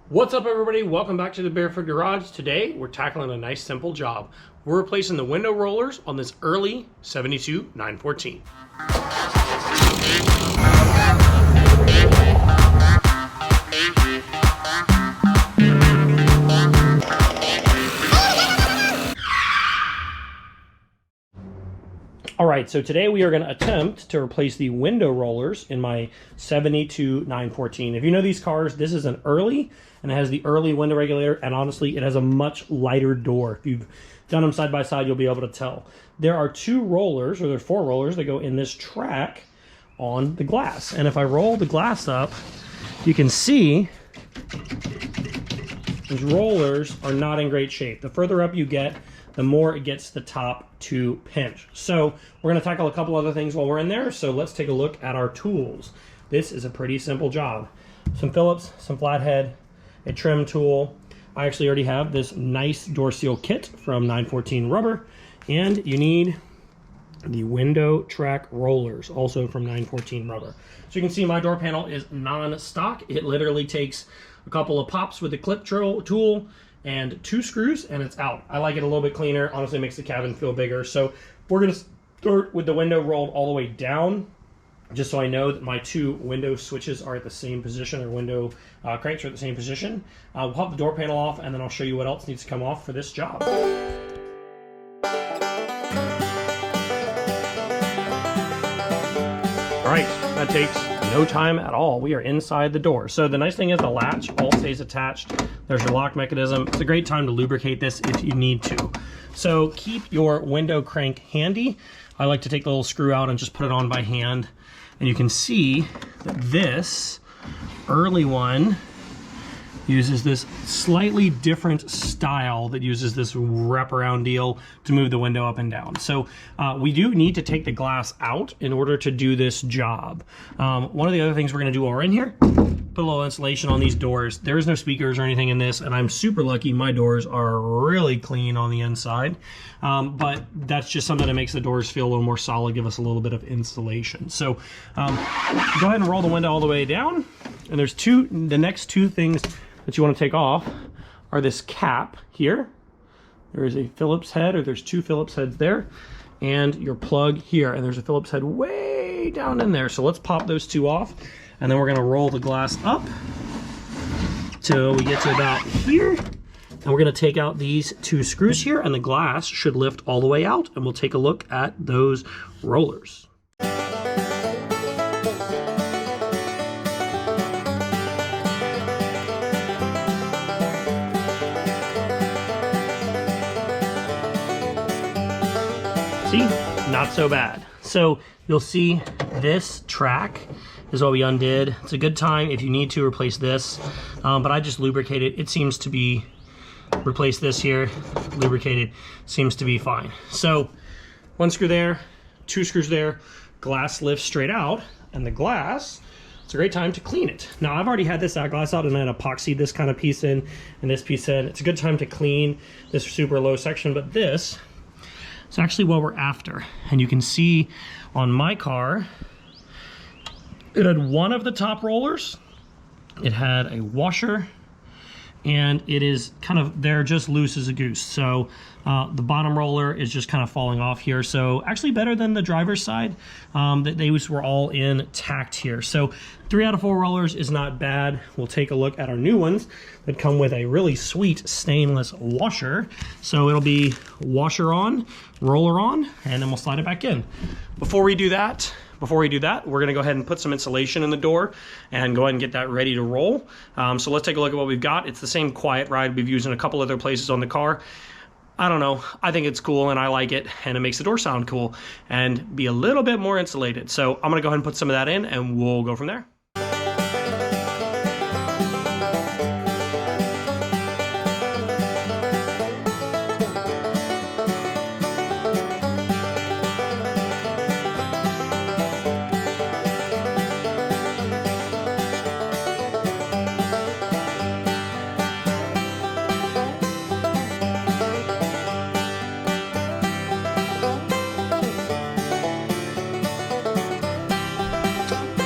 What's up, everybody? Welcome back to the Barefoot Garage. Today we're tackling a nice simple job. We're replacing the window rollers on this early 72 914. All right, so today we are going to attempt to replace the window rollers in my 72 914. If you know these cars, this is an early, and it has the early window regulator, and honestly, it has a much lighter door. If you've done them side by side, you'll be able to tell. There are two rollers, or there are four rollers that go in this track on the glass. And if I roll the glass up, you can see these rollers are not in great shape. The further up you get, the more it gets the top to pinch. So we're gonna tackle a couple other things while we're in there. So let's take a look at our tools. This is a pretty simple job. Some Phillips, some flathead, a trim tool. I actually already have this nice door seal kit from 914 Rubber, and you need the window track rollers, also from 914 Rubber. So you can see my door panel is non-stock. It literally takes a couple of pops with the clip tool and two screws, and it's out. I like it a little bit cleaner. Honestly, it makes the cabin feel bigger. So we're gonna start with the window rolled all the way down, just so I know that my two window switches are at the same position, or window cranks are at the same position. We'll pop the door panel off, and then I'll show you what else needs to come off for this job. All right, that takes no time at all. We are inside the door. So the nice thing is the latch all stays attached. There's your lock mechanism. It's a great time to lubricate this if you need to. So keep your window crank handy. I like to take the little screw out and just put it on by hand. And you can see that this early one uses this slightly different style that uses this wraparound deal to move the window up and down. So we do need to take the glass out in order to do this job. One of the other things we're going to do while we're in here, put a little insulation on these doors. There is no speakers or anything in this, and I'm super lucky. My doors are really clean on the inside, but that's just something that makes the doors feel a little more solid, give us a little bit of insulation. So go ahead and roll the window all the way down. And there's the next two things that you want to take off are this cap here. There is a Phillips head, or there's two Phillips heads there, and your plug here, and there's a Phillips head way down in there. So let's pop those two off, and then we're going to roll the glass up till we get to about here, and we're going to take out these two screws here, and the glass should lift all the way out, and we'll take a look at those rollers. See, not so bad. So you'll see this track is what we undid. It's a good time if you need to replace this, but I just lubricated. It seems to be, replace this here, lubricated, seems to be fine. So one screw there, two screws there, glass lifts straight out, and the glass, it's a great time to clean it. Now I've already had this glass out, and I had epoxied this kind of piece in and this piece in. It's a good time to clean this super low section, but this, it's actually what we're after. And you can see on my car, it had one of the top rollers, it had a washer, and it is kind of, they're just loose as a goose. So the bottom roller is just kind of falling off here. So actually better than the driver's side. They were all intact here. So 3 out of 4 rollers is not bad. We'll take a look at our new ones that come with a really sweet stainless washer. So it'll be washer on, roller on, and then we'll slide it back in. Before we do that, we're gonna go ahead and put some insulation in the door and go ahead and get that ready to roll. So let's take a look at what we've got. It's the same quiet ride we've used in a couple other places on the car. I don't know, I think it's cool and I like it, and it makes the door sound cool and be a little bit more insulated. So I'm gonna go ahead and put some of that in, and we'll go from there.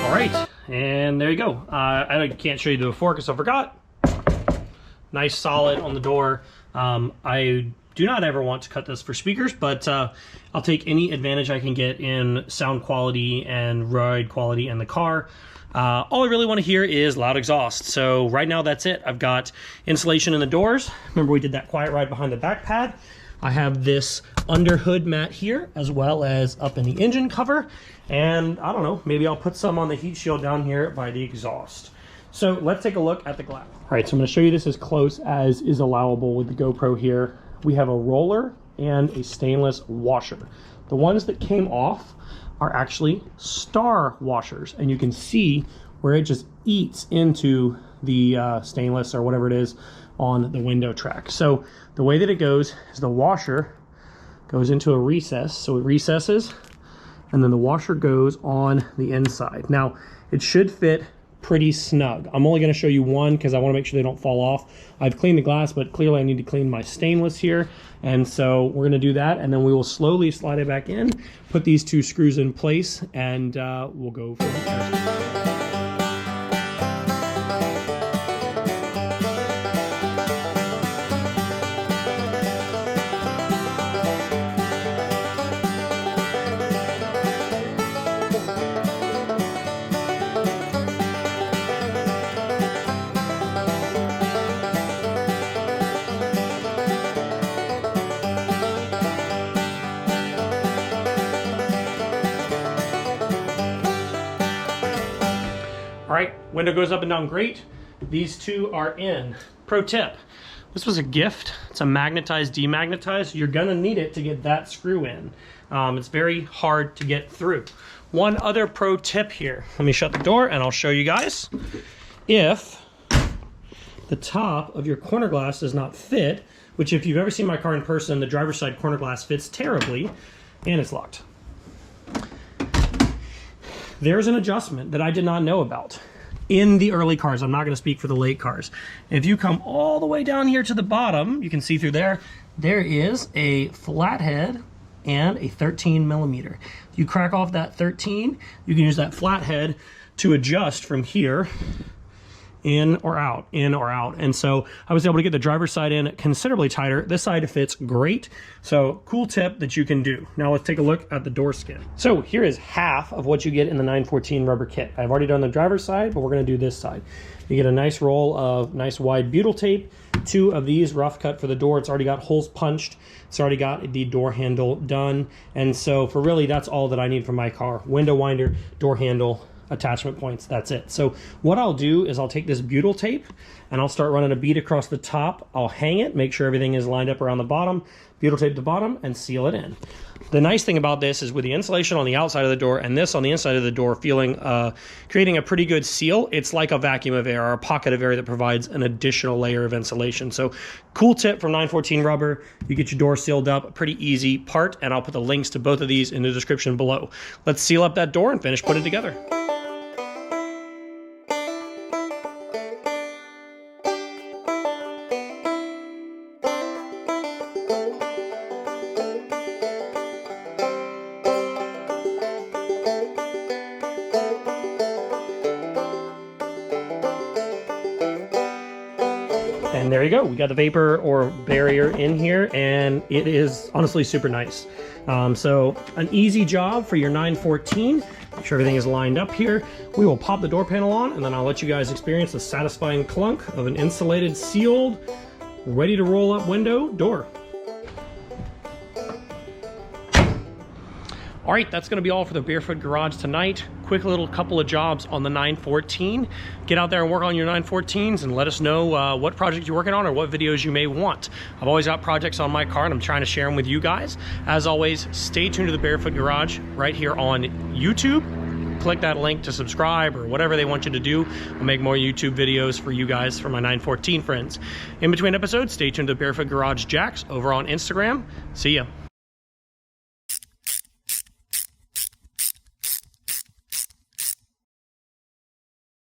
All right, and there you go. I can't show you the before because I forgot. nice solid on the door. I do not ever want to cut this for speakers, but I'll take any advantage I can get in sound quality and ride quality in the car. All I really want to hear is loud exhaust. So right now that's it. I've got insulation in the doors. Remember we did that quiet ride behind the back pad. I have this under hood mat here, as well as up in the engine cover. And I don't know, maybe I'll put some on the heat shield down here by the exhaust. So let's take a look at the glass. All right, so I'm gonna show you this as close as is allowable with the GoPro here. We have a roller and a stainless washer. The ones that came off are actually star washers, and you can see where it just eats into the stainless or whatever it is on the window track. So the way that it goes is the washer goes into a recess, so it recesses, and then the washer goes on the inside. Now it should fit pretty snug. I'm only going to show you one because I want to make sure they don't fall off. I've cleaned the glass, but clearly I need to clean my stainless here, and so we're going to do that, and then we will slowly slide it back in, put these two screws in place, and we'll go from there. All right, window goes up and down great. These two are in. Pro tip, this was a gift. It's a magnetized, demagnetized. You're gonna need it to get that screw in. It's very hard to get through. One other pro tip here. Let me shut the door and I'll show you guys. If the top of your corner glass does not fit, which if you've ever seen my car in person, the driver's side corner glass fits terribly, and it's locked. There's an adjustment that I did not know about in the early cars. I'm not going to speak for the late cars. If you come all the way down here to the bottom, you can see through there, there is a flathead and a 13 millimeter. If you crack off that 13, you can use that flathead to adjust from here in or out, in or out. And so I was able to get the driver's side in considerably tighter. This side fits great. So cool tip that you can do. Now let's take a look at the door skin. So here is half of what you get in the 914 rubber kit. I've already done the driver's side, but we're gonna do this side. You get a nice roll of nice wide butyl tape, 2 of these rough cut for the door. It's already got holes punched. It's already got the door handle done. And so for really, that's all that I need for my car. Window winder, door handle, attachment points, that's it. So what I'll do is I'll take this butyl tape and I'll start running a bead across the top. I'll hang it, make sure everything is lined up around the bottom, butyl tape the bottom, and seal it in. The nice thing about this is with the insulation on the outside of the door and this on the inside of the door creating a pretty good seal, it's like a vacuum of air or a pocket of air that provides an additional layer of insulation. So cool tip from 914 rubber. You get your door sealed up, pretty easy part, and I'll put the links to both of these in the description below. Let's seal up that door and finish putting it together. And there you go. We got the vapor or barrier in here, and it is honestly super nice. So an easy job for your 914. Make sure everything is lined up here. We will pop the door panel on, and then I'll let you guys experience the satisfying clunk of an insulated, sealed, ready to roll up window door. All right, that's gonna be all for the Barefoot Garage tonight. Quick little couple of jobs on the 914. Get out there and work on your 914s and let us know what project you're working on or what videos you may want. I've always got projects on my car and I'm trying to share them with you guys. As always, stay tuned to the Barefoot Garage right here on YouTube. Click that link to subscribe or whatever they want you to do. I'll make more YouTube videos for you guys, for my 914 friends. In between episodes, stay tuned to the Barefoot Garage Jacks over on Instagram. See ya.